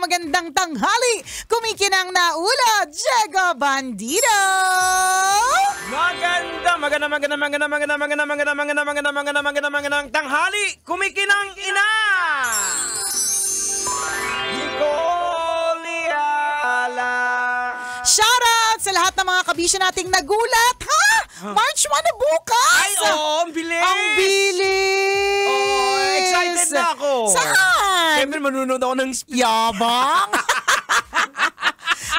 magandang tanghali. Kumikinang na ulo, Diego Bandido. Magandang tanghali. Kumikinang ina. Shoutout sa lahat ng mga kabisyo nating nagulat, ha? March 1 na bukas! Ay, ang bilis! Ang bilis! Oh, excited na ako! Saan? Siyempre, manunod ako ng Yabang!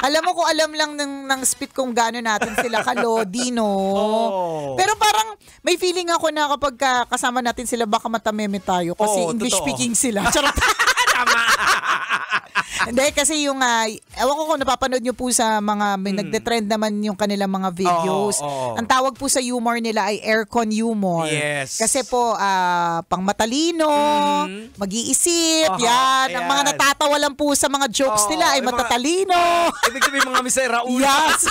Alam mo kung alam lang ng spit kung gano'n natin sila kalodi, no? Oh. Pero parang may feeling ako na kapag kasama natin sila, baka matameme tayo kasi English-speaking sila. Charot! Tama! Hindi, kasi yung, ewan ko kung napapanood nyo po sa mga, may nagde-trend naman yung kanilang mga videos. Ang tawag po sa humor nila ay aircon humor. Yes. Kasi po, pang matalino, mag-iisip, yan. Ang mga natatawa lang po sa mga jokes nila ay matatalino. Ibig sabihin mga Mr. Raul. Yes.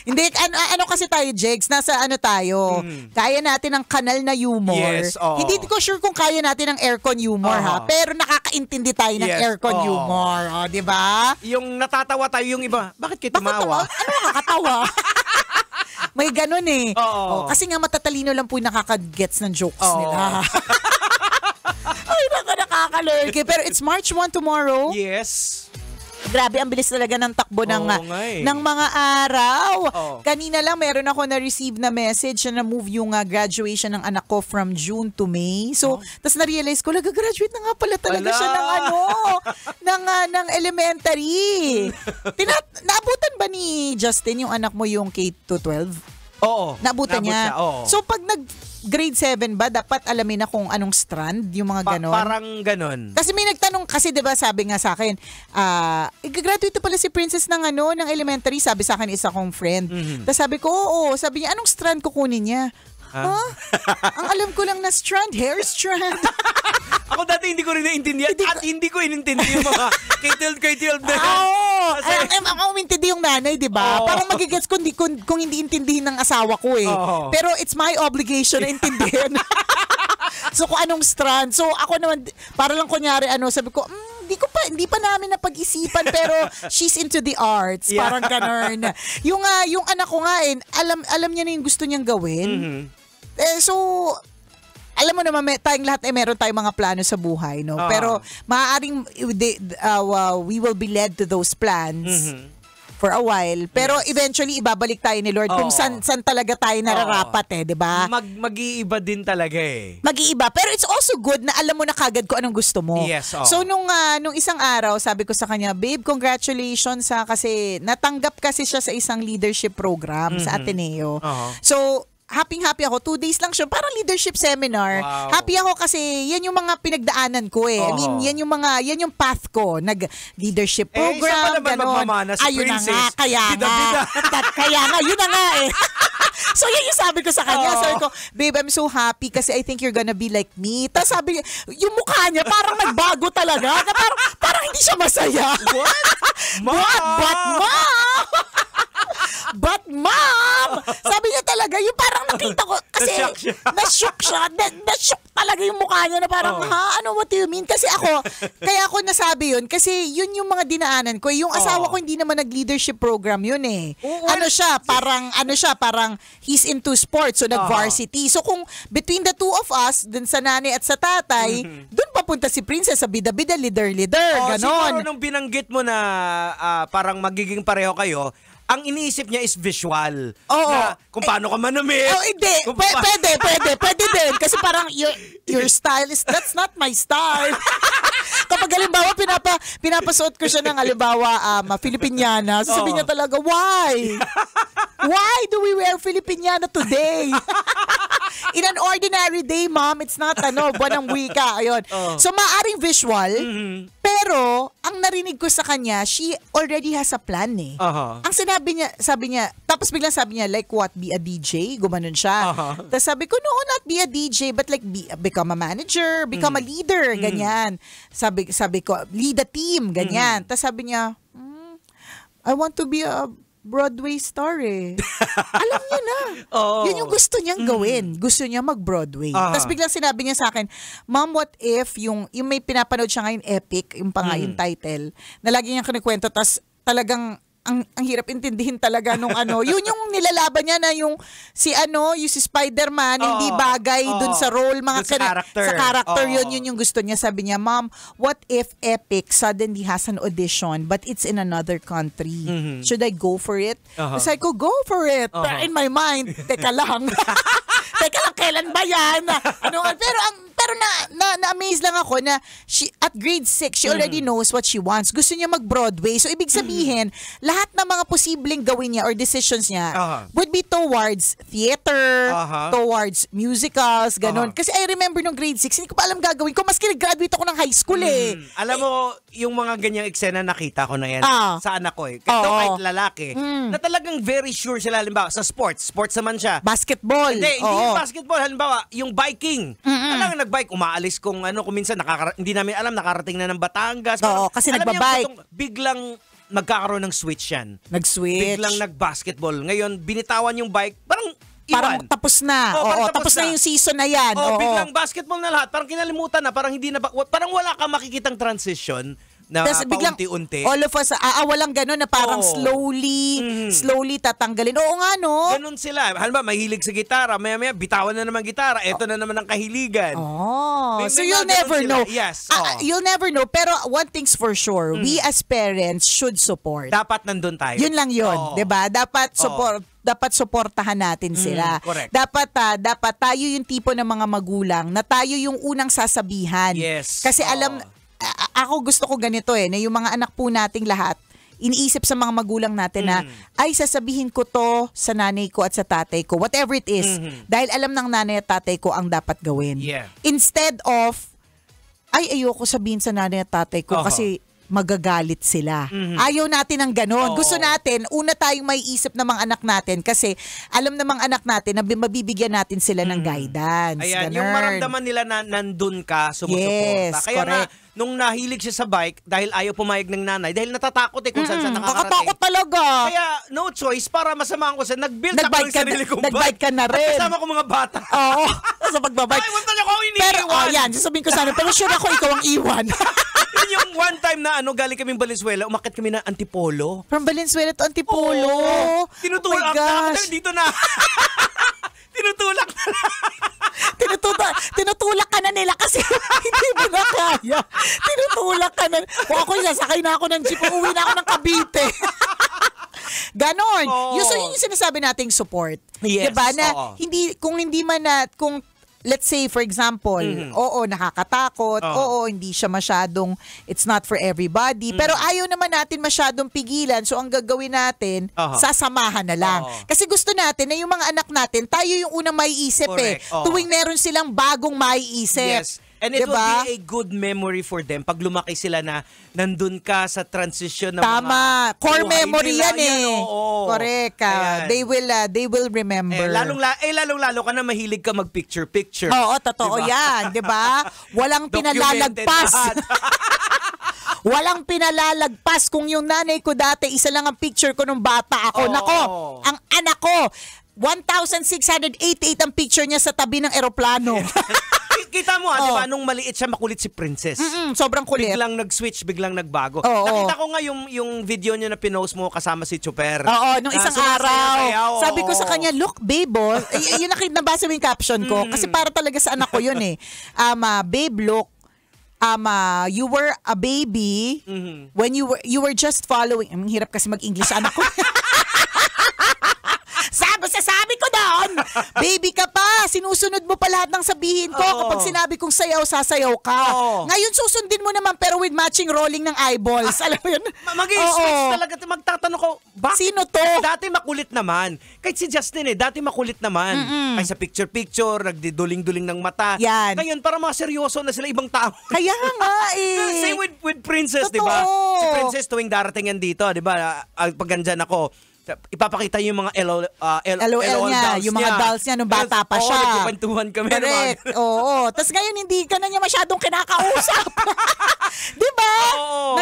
Hindi, ano kasi tayo, Jegs? Nasa ano tayo? Kaya natin ang kanal na humor. Yes, Hindi ko sure kung kaya natin ang aircon humor, ha? Pero nakakaintindi tayo ng aircon humor. Di ba? Yung natatawa tayo, yung iba, bakit kayo tumawa? Ano nakakatawa? May ganun eh. Kasi nga matatalino lang po yung nakaka-gets ng jokes nila. Ay, nakaka-lurky. Pero it's March 1 tomorrow. Yes. Grabe, ang bilis talaga ng takbo ng mga araw. Kanina lang meron ako na-receive na message na move yung graduation ng anak ko from June to May. So, tas na-realize ko, nag-graduate na nga pala talaga siya ng elementary. Naabutan ba ni Justin yung anak mo yung K-12? Oo. Naabutan niya. So, pag grade 7 ba, dapat alamin na kung anong strand, yung mga ganon? Parang ganon. Kasi may nagtanong, kasi diba sabi nga sa akin, i-graduate pala si Princess ng ng elementary, sabi sa akin isa kong friend. Tapos sabi ko, oo, sabi niya, anong strand kukunin niya? Ang alam ko lang na strand, hair strand. Ako dati hindi ko rin naintindihan at hindi ko inintindi yung mga K-12 na. Ang umintindi yung nanay, di ba? Parang magigets kung hindi intindihin ng asawa ko eh. Pero it's my obligation na intindihin. So kung anong strand. So ako naman, para lang kunyari, sabi ko, hindi pa namin napag-isipan pero she's into the arts. Yeah. Parang ganun. Yung anak ko nga alam niya na yung gusto niyang gawin. So, alam mo naman, tayong lahat meron tayong mga plano sa buhay, no? Pero maaaring we will be led to those plans for a while. Pero eventually, ibabalik tayo ni Lord kung saan talaga tayo nararapat di ba? Mag-iiba din talaga eh. Mag-iiba. Pero it's also good na alam mo na kagad kung anong gusto mo. Yes, So, nung isang araw, sabi ko sa kanya, babe, congratulations kasi natanggap kasi siya sa isang leadership program sa Ateneo. So, happy ako. 2 days lang siya. Parang leadership seminar. Wow. Happy ako kasi yan yung mga pinagdaanan ko eh. I mean, yan yung path ko. Nag-leadership program. Isa pa naman magmamana si Princess. Kaya nga, yun na nga eh. So, yan yung sabi ko sa kanya. Sabi ko, babe, I'm so happy kasi I think you're gonna be like me. Tapos sabi niya, yung mukha niya parang nagbago talaga. Parang hindi siya masaya. What? But mom! Sabi niya talaga, yung parang nakita ko, kasi na-shock siya. Na-shock talaga yung mukha niya na parang, ano, what do you mean? Kasi kaya ako nasabi yun, kasi yun yung mga dinaanan ko. Yung asawa ko hindi naman nag-leadership program yun eh. Parang he's into sports, so nag-varsity. So kung between the two of us, dun sa nanay at sa tatay, dun papunta si Princess sa bida-bida, leader, ganon. Siguro nung binanggit mo na parang magiging pareho kayo, ang iniisip niya is visual. Na kung paano ka manumit. Hindi. Pwede din. Kasi parang your style that's not my style. Kapag halimbawa, pinapasuot ko siya ng halimbawa, Filipiniana, sasabihin niya talaga, why? Why do we wear Filipiniana today? In an ordinary day, mom, it's not buwan ng wika. Ayun. So, maaring visual, pero, ang narinig ko sa kanya, she already has a plan eh. Ang sabi niya, tapos biglang sabi niya, like what, be a DJ? Gumanon siya. Tapos sabi ko, no, not be a DJ, but like become a manager, become a leader, ganyan. Sabi ko, lead a team, ganyan. Tapos sabi niya, I want to be a Broadway star eh. Alam niya na. Yun yung gusto niyang gawin. Gusto niya mag-Broadway. Tapos biglang sinabi niya sa akin, Mom, what if yung may pinapanood siya ngayon, Epic, yung yung title, na lagi niyang kinikwento, tapos talagang ang hirap intindihin talaga nung yun yung nilalaban niya na yung si Spider-Man hindi bagay dun sa role sa character yun yung gusto niya. Sabi niya, Mom, what if Epic suddenly has an audition but it's in another country? Should I go for it? Kasi ko, go for it. In my mind, teka lang, kailan ba yan? Pero na-amaze lang ako na at grade 6, she already knows what she wants. Gusto niya mag-Broadway. So, ibig sabihin, lahat ng mga posibleng gawin niya or decisions niya would be towards theater, towards musicals, ganun. Kasi I remember nung grade 6, hindi ko pa alam gagawin ko. Maski nag-graduate ako ng high school eh. Alam mo, yung mga ganyang eksena nakita ko na yan sa anak ko eh. Kahit lalaki, na talagang very sure sila, halimbawa, sa sports naman siya. Basketball. Hindi yung basketball, halimbawa, yung biking. Talagang nag-bike, umaalis kung minsan hindi namin alam, nakarating na ng Batangas. Kasi nagbabike. Biglang magkakaroon ng switch yan. Nag-switch. Biglang nag-basketball. Ngayon, binitawan yung bike, parang tapos na. Tapos na yung season na yan. Biglang basketball na lahat. Parang kinalimutan na. Parang hindi na parang wala kang makikitang transition na paunti-unti. All of us, walang gano'n na parang slowly tatanggalin. Oo nga, no? Ganun sila. Halimbawa, mahilig sa gitara. Maya-maya, bitawan na naman gitara. Eto na naman ang kahiligan. So you'll never know. Yes. You'll never know. Pero one thing's for sure, we as parents should support. Dapat nandun tayo. Yun lang yun. Diba? Dapat suportahan natin sila. Correct. Dapat tayo yung tipo ng mga magulang na tayo yung unang sasabihan. Yes. Kasi ako gusto ko ganito na yung mga anak po nating lahat, iniisip sa mga magulang natin na, ay sasabihin ko to sa nanay ko at sa tatay ko, whatever it is, dahil alam ng nanay at tatay ko ang dapat gawin. Yeah. Instead of, ayoko sabihin sa nanay at tatay ko kasi magagalit sila. Ayaw natin ng ganon. Gusto natin, una tayong may isip ng mga anak natin kasi alam ng mga anak natin na mabibigyan natin sila ng guidance. Ayan, ganun. yung maramdaman nila na nandun ka, sumusuporta. Yes, kaya correct. Nung nahilig siya sa bike, dahil ayaw pumayag ng nanay, dahil natatakot kung saan siya nakakarating. Kakatakot talaga. Kaya no choice, para masamahan ko siya, nag-build ako ng sarili kong bike. Nag-bike ka na rin. At kasama ko mga bata. Oo, sa pagbabike. Ay, wala ako iniiwan. Pero, yan, sasabihin ko sana, pero sure ako ikaw ang iwan. Yun yung one time na galing kaming Valenzuela, umakit kami na Antipolo. From Valenzuela to Antipolo. Tinutulak na. Dito na. Tinutulak na. Tinutulak ka na nila kasi hindi mo na kaya. Tinutulak ka na. Kung ako, sasakay na ako ng jeep, uuwi na ako ng Cavite. Ganon. Yun yung sinasabi nating support. Yes. Diba? Na kung let's say, for example, nakakatakot, hindi siya masyadong, it's not for everybody, pero ayaw naman natin masyadong pigilan, so ang gagawin natin, sasamahan na lang. Kasi gusto natin na yung mga anak natin, tayo yung unang maiisip tuwing meron silang bagong maiisip. Yes. And it will be a good memory for them pag lumaki sila na nandun ka sa transition ng Tama. mga Core memory nila. Yan Correct. They will remember. Lalong-lalo ka na mahilig ka mag-picture-picture. Oo, totoo yan. Diba? Walang pinalalagpas. Walang pinalalagpas. Kung yung nanay ko dati, isa lang ang picture ko nung bata ako. Nako, ang anak ko, 1,688 ang picture niya sa tabi ng eroplano. Kita mo, di ba, nung maliit siya, makulit si Princess. Sobrang kulit. Biglang nag-switch, biglang nagbago. Nakita ko nga yung video niya na pinost mo kasama si Chopper. Nung isang araw. Sabi ko sa kanya, look, babe, yun nabasa mo yung caption ko. Kasi para talaga sa anak ko yun babe, look, you were a baby when you were just following. Ang hirap kasi mag-English anak ko. Sabi ko doon, baby ka pa, sinusunod mo pa lahat ng sabihin ko. Kapag sinabi kong sayaw, sasayaw ka. Ngayon susundin mo naman pero with matching rolling ng eyeballs. Alam mo yun? Mag-i-switch talaga. Magtatanong ko, bakit? Sino to? Dati makulit naman. Kahit si Justin dati makulit naman. Ay sa picture-picture, nagdiduling-duling ng mata. Yan. Ngayon, para mga seryoso na sila ibang tao. Kaya nga Same with Princess, di ba? Si Princess tuwing darating yan dito, di ba? Pag andyan ako, ipapakita yung mga LOL niya, yung mga dolls niya nung bata pa siya. Nagkukwentuhan kami. Correct. Oo. Tapos ngayon hindi ka na niya masyadong kinakausap. Di ba?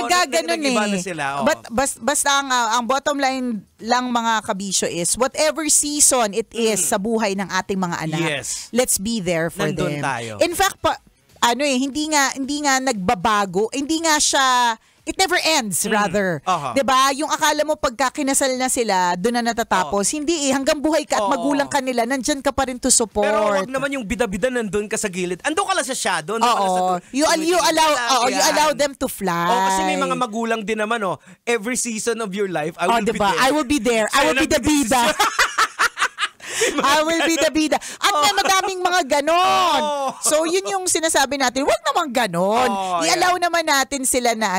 Nagaganon na sila. But basta ang bottom line lang mga kabisyo is whatever season it is sa buhay ng ating mga anak, let's be there for Nandun them. Tayo. In fact, hindi nga nagbabago, hindi nga siya, it never ends rather. 'Di ba? Yung akala mo pagka kinasal na sila, doon na natatapos. Hindi hanggang buhay ka at magulang ka nila, nandiyan ka pa rin to support. Pero wag naman yung bida-bida nandun ka sa gilid. Andun ka lang sa shadow, You allow them to fly. Kasi may mga magulang din naman every season of your life I will be there. I will be there. I will be the bida. I will be the bida. At may madaming mga ganon. So, yun yung sinasabi natin. Huwag naman ganon. I-allow naman natin sila na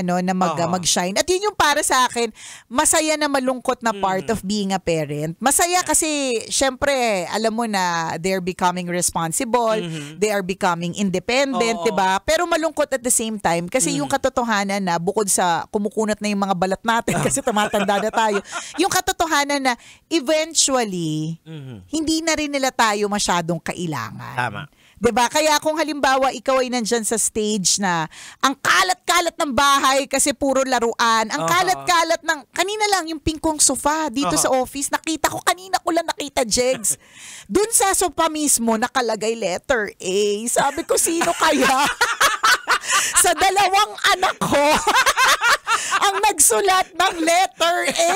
mag-shine. At yun yung para sa akin, masaya na malungkot na part of being a parent. Masaya kasi, syempre, alam mo na they're becoming responsible, they are becoming independent, diba? Pero malungkot at the same time kasi yung katotohanan na bukod sa kumukunat na yung mga balat natin kasi tumatanda na tayo, yung katotohanan na eventually, hindi na rin nila tayo masyadong kailangan. Tama. 'Di ba? Kaya kung halimbawa ikaw ay nandyan sa stage na ang kalat-kalat ng bahay kasi puro laruan, ang kalat-kalat ng kanina lang yung pingkong sofa dito sa office, nakita ko kanina ko lang nakita, Jegs. Dun sa sofa mismo nakalagay letter A. Sabi ko, sino kaya? Sa dalawang anak ko ang nagsulat ng letter A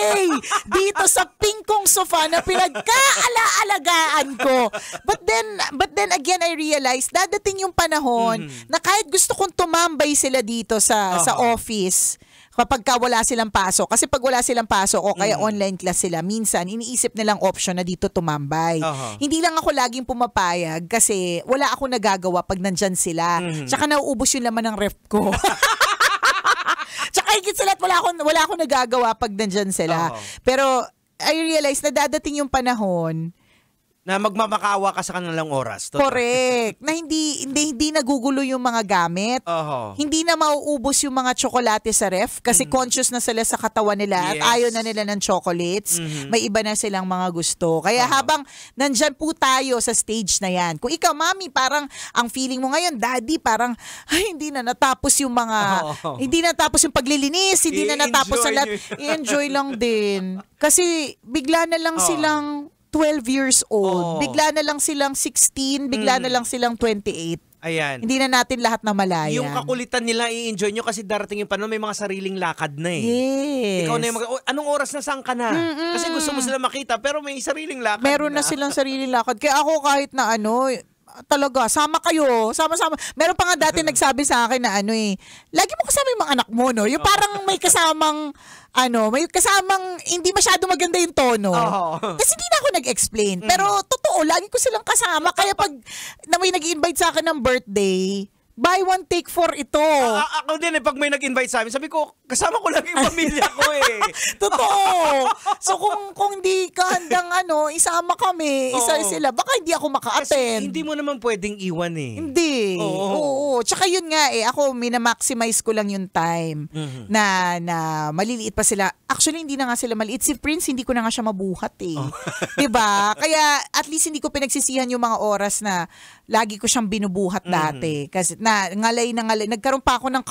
dito sa pingkong sofa na pinagkaalagaan ko. But then again, I realized dadating yung panahon na kahit gusto kong tumambay sila dito sa office kapag wala silang pasok. Kasi pag wala silang pasok o kaya online class sila, minsan iniisip nilang option na dito tumambay. Hindi lang ako laging pumapayag kasi wala ako nagagawa pag nandyan sila. Tsaka nauubos yung laman ng ref ko. Tsaka higit sila at wala akong nagagawa pag nandyan sila. Pero I realized na dadating yung panahon na magmamakaawa ka sa kanilang oras. Correct. Na hindi nagugulo yung mga gamit. Hindi na mauubos yung mga tsokolate sa ref kasi conscious na sila sa katawan nila at ayaw na nila ng chocolates. May iba na silang mga gusto. Kaya habang nandyan po tayo sa stage na yan, kung ikaw, mami, parang ang feeling mo ngayon, daddy, parang hindi na natapos yung mga, hindi na natapos yung paglilinis, hindi na natapos sa lahat. I-enjoy lang din. Kasi bigla na lang silang 12 years old. Bigla na lang silang 16, bigla na lang silang 28. Ayan. Hindi na natin lahat na malayan. Yung kakulitan nila i-enjoy nyo kasi darating yung panahon may mga sariling lakad na eh. Yes. Ikaw na yung anong oras na saan ka na? Kasi gusto mo sila makita pero may sariling lakad Meron na silang sariling lakad. Kaya ako kahit na talaga, sama kayo. Sama-sama. Meron pa nga dati nagsabi sa akin na lagi mo kasama yung mga anak mo, no? Yung parang may kasamang hindi masyado maganda yung tono. Kasi hindi na ako nag-explain. Pero totoo, lagi ko silang kasama. Kaya pag may nag-invite sa akin ng birthday, buy one, take four ito. Ako din pag may nag-invite sa amin, sabi ko, kasama ko lang yung pamilya ko Totoo. So kung hindi ka handang isama kami, isa sila, baka hindi ako maka-attend. Kasi hindi mo naman pwedeng iwan Hindi. Oo. Tsaka yun nga ako minamaximize ko lang yung time na maliliit pa sila. Actually, hindi na nga sila maliit. Si Prince, hindi ko na nga siya mabuhat Diba? Kaya at least hindi ko pinagsisihan yung mga oras na lagi ko siyang binubuhat dati. Kasi ngalay. Nagkaroon pa ako ng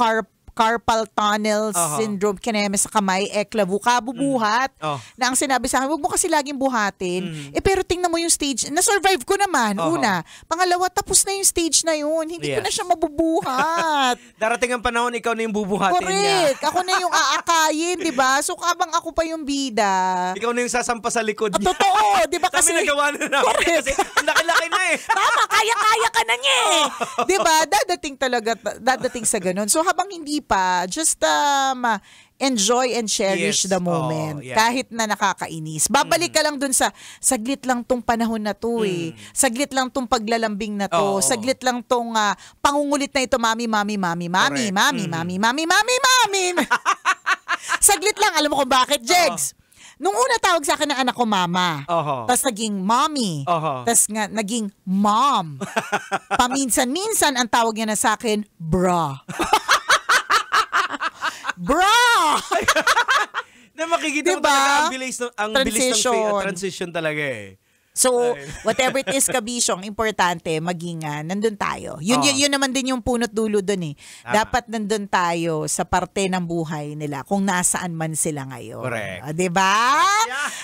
carpal tunnel syndrome, kineme sa kamay, eklavu, kabubuhat. Na ang sinabi sa akin, huwag mo kasi laging buhatin. Pero tingnan mo yung stage, na-survive ko naman, una. Pangalawa, tapos na yung stage na yun. Hindi ko na siya mabubuhat. Darating ang panahon, ikaw na yung bubuhatin niya. Correct. Ako na yung aakayin, di ba? So, habang ako pa yung bida. Ikaw na yung sasampa sa likod niya. Totoo, di ba? Kasi kami nagawa na namin kasi laki-laki na Tama, kaya-kaya ka na niya Di ba? Dadating sa ganun. So, habang hindi pa, just enjoy and cherish the moment. Kahit na nakakainis. Babalik ka lang dun sa saglit lang tong panahon na to Saglit lang tong paglalambing na to. Saglit lang tong pangungulit na ito, mami. Saglit lang. Alam mo kung bakit, Jegs? Nung una tawag sa akin ng anak ko, mama. Tapos naging mommy. Tapos naging mom. Paminsan-minsan ang tawag niya na sa akin, bra. Bra! makikita mo talaga ang bilis ng transition talaga eh. So, whatever it is, Kabisyong, importante, maging nandun tayo. Yun naman din yung punot dulo dun eh. Dapat nandun tayo sa parte ng buhay nila kung nasaan man sila ngayon. Correct. Diba?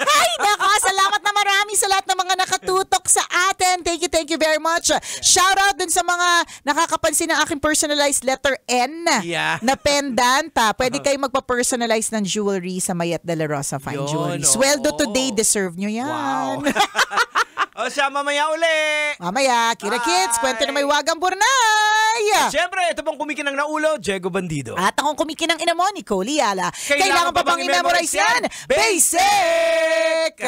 Ay, nako, salamat na marami sa lahat ng mga nakatutok sa atin. Thank you very much. Shout out dun sa mga nakakapansin ng aking personalized letter N na pendant. Pwede kayo magpa-personalize ng jewelry sa Mayet de la Rosa Fine Jewelry. Sweldo today, deserve nyo yan. Wow. O siya, mamaya uli. Mamaya, Kira Kids, kwento na may wagang burnay. Siyempre, ito pong kumikinang na ulo, Diego Bandido. At akong kumikinang ina mo, Nicole Yala. Kailangan pa bang i-memorize yan? Basic!